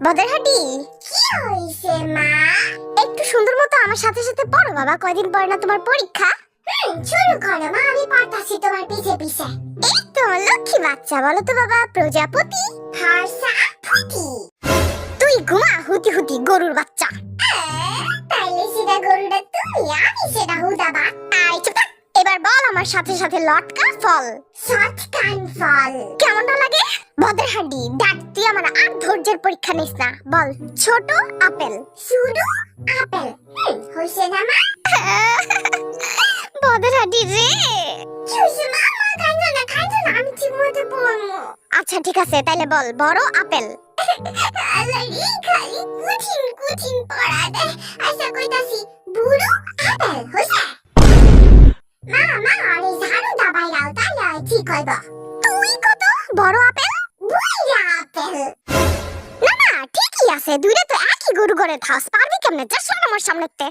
বদরহাটি, কি হইছে মা? একটু সুন্দর মতো আমার সাথে সাথে পড়ো বাবা, কয়দিন পর না তোমার পরীক্ষা। শুরু করো মা, আমি পড়তাছি তোমার পিছে পিছে। এই তো আমার লক্ষ্মী বাচ্চা, বলো তো বাবা। প্রজাপতি। ফর্সা ফুটি। তুই ঘুমা হুতি হুতি গরুর বাচ্চা। তাইলে সেটা গরুটা তুমি, আমি সেটা হুদাবা। আই চুপ থাক। এবার বল আমার সাথে সাথে লটকা ফল। শতকান ফল। কেমনটা লাগে? বদরহাটি, দেখ তুই আমার আর ধৈর্যের পরীক্ষা নিস না। বল ছোট আপেল। শুধু আপেল। হইছে না মা? বদরহাটি রে। কি হইছে মা? মা খাইছো না, আমি ঠিক মতো পড়বো। আচ্ছা ঠিক আছে, তাইলে বল বড় আপেল। আল্লাহ রে, খালি কঠিন কঠিন পড়া দেয়। আচ্ছা কইতাছি, বুড়ো আপেল। হইছে? মা আরে ঝাড়ু দাবাই দাও, তাইলে ঠিক হইব। তুই কত বড় আপেল? বুইড়া আপেল। না না, ঠিকই আছে, দুইটা তো একই গরু ঘরে থাস, পারবি কেমনে? যা শোন আমার সামনেতে।